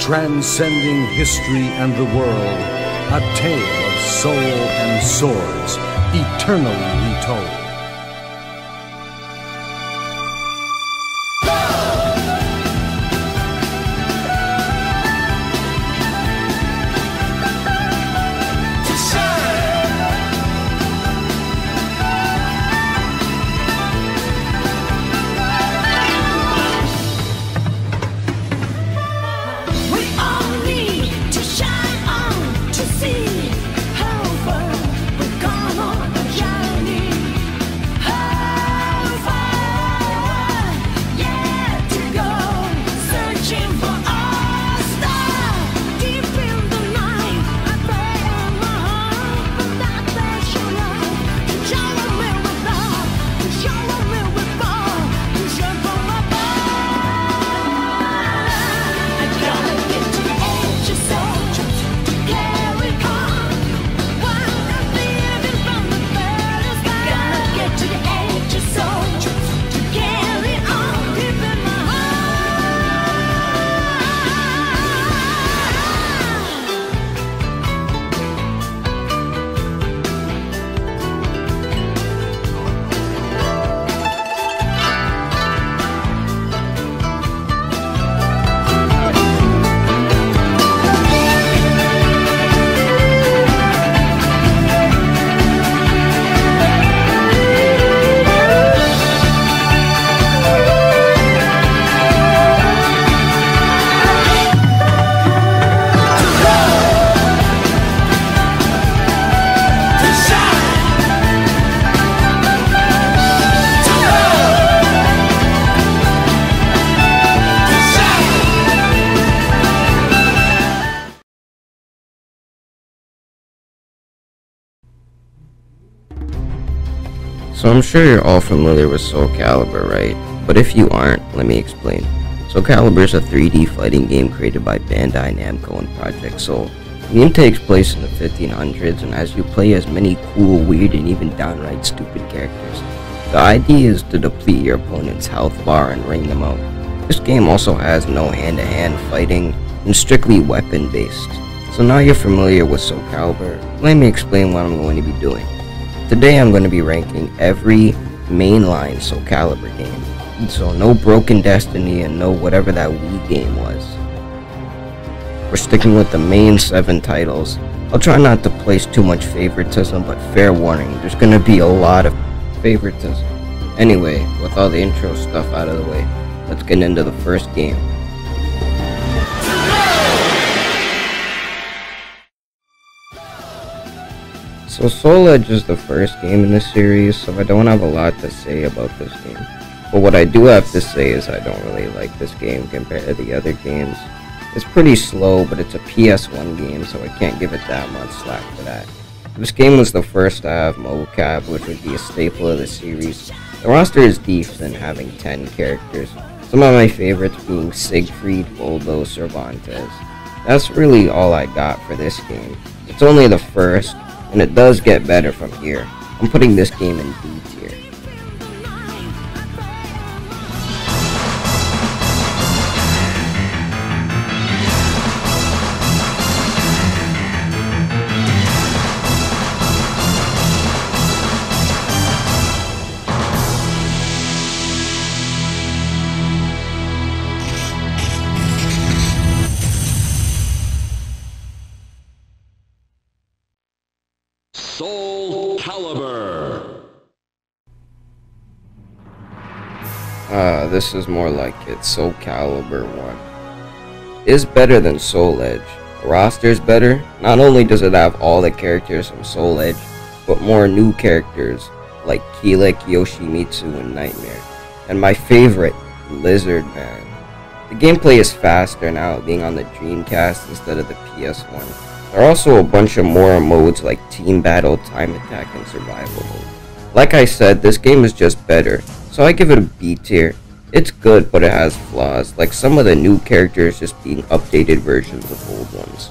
Transcending history and the world, a tale of soul and swords, eternally retold. So I'm sure you're all familiar with Soulcalibur, right? But if you aren't, let me explain. Soulcalibur is a 3D fighting game created by Bandai Namco and Project Soul. The game takes place in the 1500s, and as you play as many cool, weird, and even downright stupid characters. The idea is to deplete your opponent's health bar and ring them out. This game also has no hand-to-hand fighting and strictly weapon-based. So now you're familiar with Soulcalibur, let me explain what I'm going to be doing. Today I'm going to be ranking every mainline Soulcalibur game. So no Broken Destiny and no whatever that Wii game was. We're sticking with the main 7 titles. I'll try not to place too much favoritism, but fair warning, there's going to be a lot of favoritism. Anyway, with all the intro stuff out of the way, let's get into the first game. So Soul Edge is the first game in this series, so I don't have a lot to say about this game. But what I do have to say is I don't really like this game compared to the other games. It's pretty slow, but it's a PS1 game, so I can't give it that much slack for that. This game was the first to have mocap, which would be a staple of the series. The roster is decent, having 10 characters. Some of my favorites being Siegfried, Boldo, Cervantes. That's really all I got for this game. It's only the first, and it does get better from here. I'm putting this game in B tier. Soulcalibur. This is more like it. Soulcalibur 1 is better than Soul Edge. The roster is better. Not only does it have all the characters from Soul Edge, but more new characters like Kilik, Yoshimitsu, and Nightmare. And my favorite, Lizard Man. The gameplay is faster now, being on the Dreamcast instead of the PS1. There are also a bunch of more modes like Team Battle, Time Attack, and Survival mode. Like I said, this game is just better, so I give it a B tier. It's good, but it has flaws, like some of the new characters just being updated versions of old ones.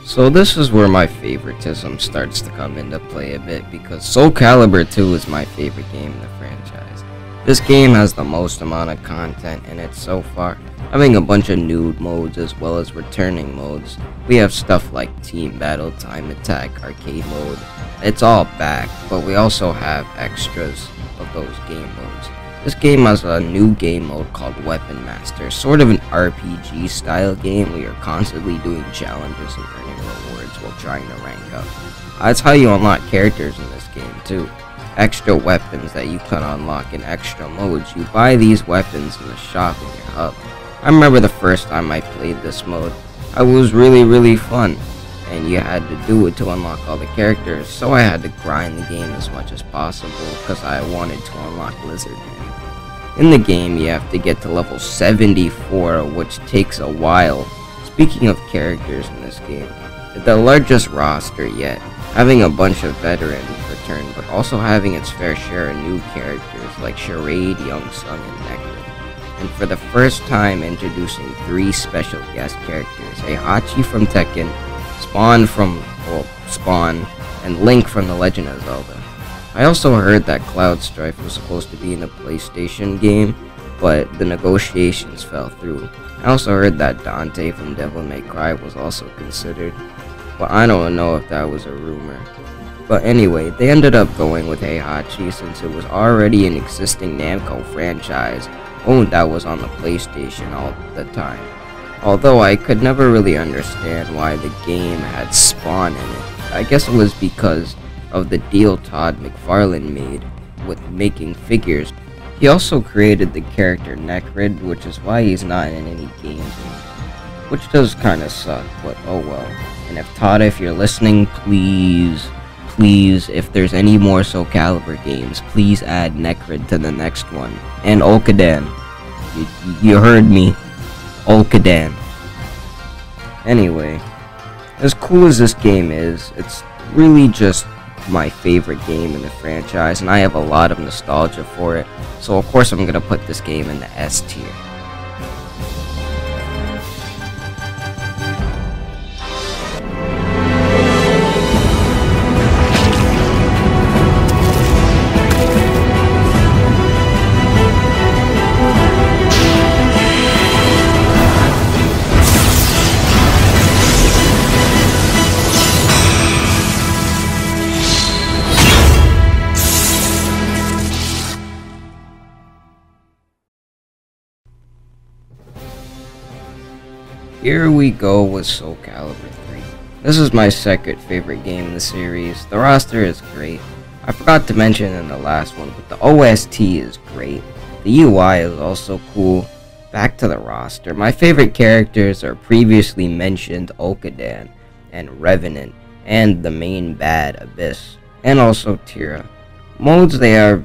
So this is where my favoritism starts to come into play a bit, because Soulcalibur 2 is my favorite game in the franchise. This game has the most amount of content in it so far, having a bunch of nude modes as well as returning modes. We have stuff like Team Battle, Time Attack, Arcade Mode. It's all back, but we also have extras of those game modes. This game has a new game mode called Weapon Master, sort of an RPG style game where you're constantly doing challenges and earning rewards while trying to rank up. That's how you unlock characters in this game too. Extra weapons that you can unlock in extra modes. You buy these weapons in the shop in your hub. I remember the first time I played this mode, it was really fun, and you had to do it to unlock all the characters, so I had to grind the game as much as possible because I wanted to unlock Lizardman. In the game, you have to get to level 74, which takes a while. Speaking of characters in this game, the largest roster yet, having a bunch of veterans return, but also having its fair share of new characters like Charade, Young Sun, and Nectar. And for the first time introducing 3 special guest characters, Heihachi from Tekken, Spawn, and Link from The Legend of Zelda. I also heard that Cloud Strife was supposed to be in the PlayStation game, but the negotiations fell through. I also heard that Dante from Devil May Cry was also considered, but I don't know if that was a rumor. But anyway, they ended up going with Heihachi since it was already an existing Namco franchise that was on the PlayStation all the time. Although I could never really understand why the game had Spawn in it. I guess it was because of the deal Todd McFarlane made with making figures. He also created the character Necrid, which is why he's not in any games anymore. Which does kinda suck, but oh well. And if you're listening, please, if there's any more Soulcalibur games, please add Necrid to the next one. And Olkadan. You heard me. Olkadan. Anyway, as cool as this game is, it's really just my favorite game in the franchise, and I have a lot of nostalgia for it, so of course I'm gonna put this game in the S tier. Here we go with Soulcalibur 3. This is my second favorite game in the series. The roster is great. I forgot to mention in the last one, but the OST is great. The UI is also cool. Back to the roster. My favorite characters are previously mentioned Olkadan and Revenant and the main bad Abyss, and also Tira. Modes, they are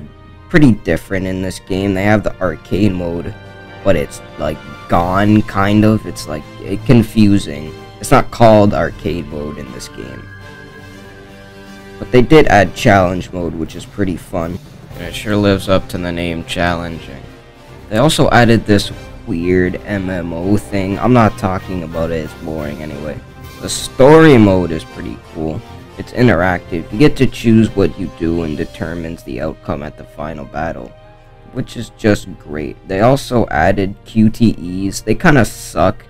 pretty different in this game. They have the arcade mode, but it's like gone, kind of. It's like confusing. It's not called arcade mode in this game. But they did add challenge mode, which is pretty fun. And it sure lives up to the name challenging. They also added this weird MMO thing. I'm not talking about it, it's boring anyway. The story mode is pretty cool. It's interactive. You get to choose what you do and determines the outcome at the final battle, which is just great. They also added QTEs. They kind of suck.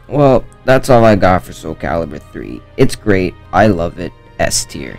Well, that's all I got for Soulcalibur 3. It's great. I love it. S tier.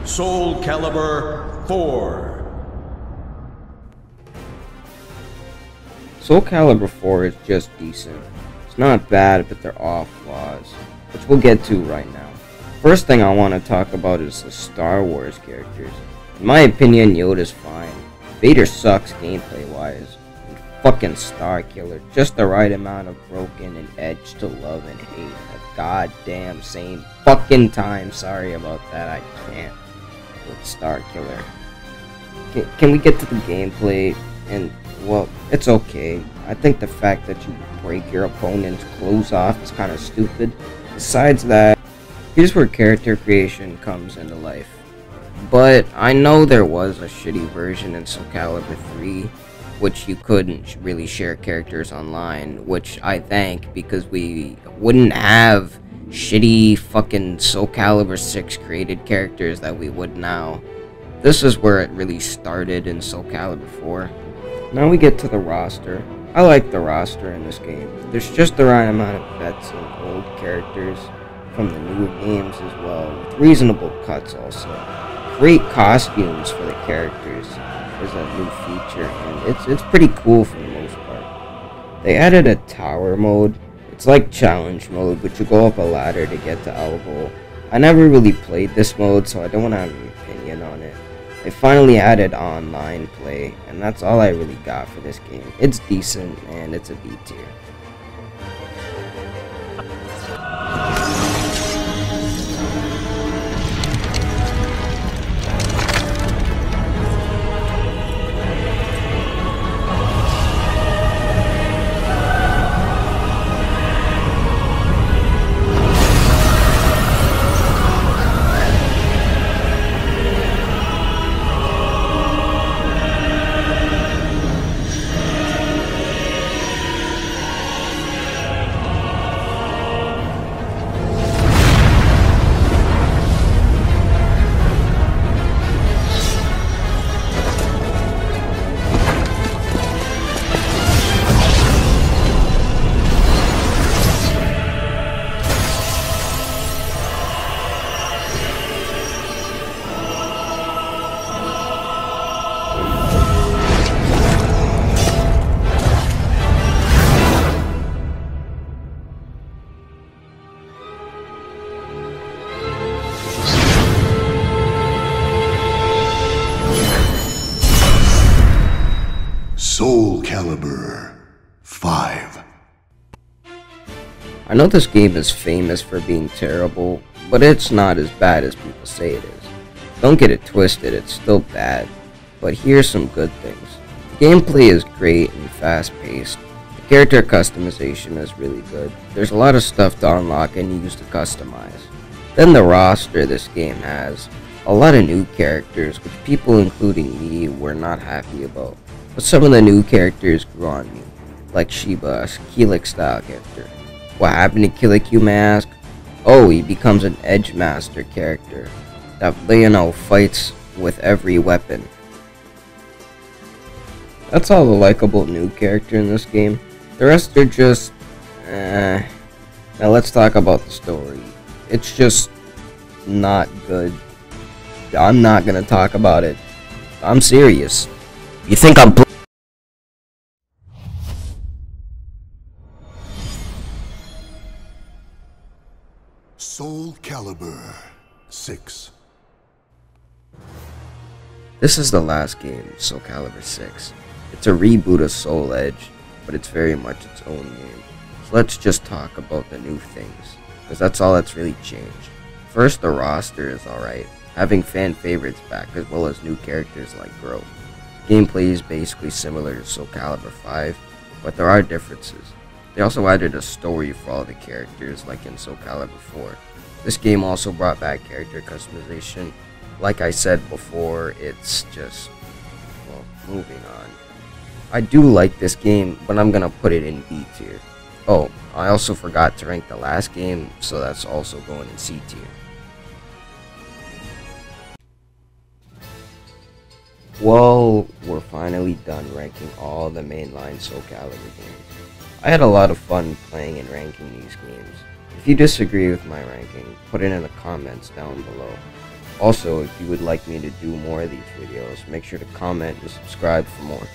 Soulcalibur 4. Soulcalibur 4 is just decent. It's not bad, but there are flaws, which we'll get to right now. First thing I want to talk about is the Star Wars characters. In my opinion, Yoda's fine. Vader sucks gameplay-wise. And fucking Starkiller, just the right amount of broken and edge to love and hate at the goddamn same fucking time. Sorry about that, I can't with Starkiller. Can we get to the gameplay? And, well, it's okay. I think the fact that you break your opponent's clothes off is kind of stupid. Besides that, here's where character creation comes into life. But I know there was a shitty version in Soulcalibur 3, which you couldn't really share characters online, which I thank, because we wouldn't have shitty fucking Soulcalibur 6 created characters that we would now. This is where it really started in Soulcalibur 4. Now we get to the roster. I like the roster in this game. There's just the right amount of vets and old characters from the newer games as well, with reasonable cuts also. Great costumes for the characters is a new feature, and it's pretty cool for the most part. They added a tower mode. It's like challenge mode, but you go up a ladder to get to Elbow. I never really played this mode, so I don't want to have an opinion on it. They finally added online play, and that's all I really got for this game. It's decent, and it's a B tier. Soulcalibur 5. I know this game is famous for being terrible, but it's not as bad as people say it is. Don't get it twisted, it's still bad, but here's some good things. The gameplay is great and fast-paced. The character customization is really good. There's a lot of stuff to unlock and use to customize. Then the roster this game has. A lot of new characters, which people including me were not happy about. But some of the new characters grew on me, like Shiba, a Kilik style character. What happened to Kilik, you may ask? Oh, he becomes an Edge Master character that, fights with every weapon. That's all the likable new character in this game. The rest are just, Now let's talk about the story. It's just not good. I'm not gonna talk about it. I'm serious. You think I'm Soulcalibur 6. This is the last game, Soulcalibur 6. It's a reboot of Soul Edge, but it's very much its own game. So let's just talk about the new things, because that's all that's really changed. First, the roster is alright, having fan favorites back as well as new characters like Grow. Gameplay is basically similar to Soulcalibur 5, but there are differences. They also added a story for all the characters like in Soulcalibur 4. This game also brought back character customization. Like I said before, it's just, well, moving on. I do like this game, but I'm gonna put it in B tier. Oh, I also forgot to rank the last game, so that's also going in C tier. Well, we're finally done ranking all the mainline Soulcalibur games. I had a lot of fun playing and ranking these games. If you disagree with my ranking, put it in the comments down below. Also, if you would like me to do more of these videos, make sure to comment and subscribe for more.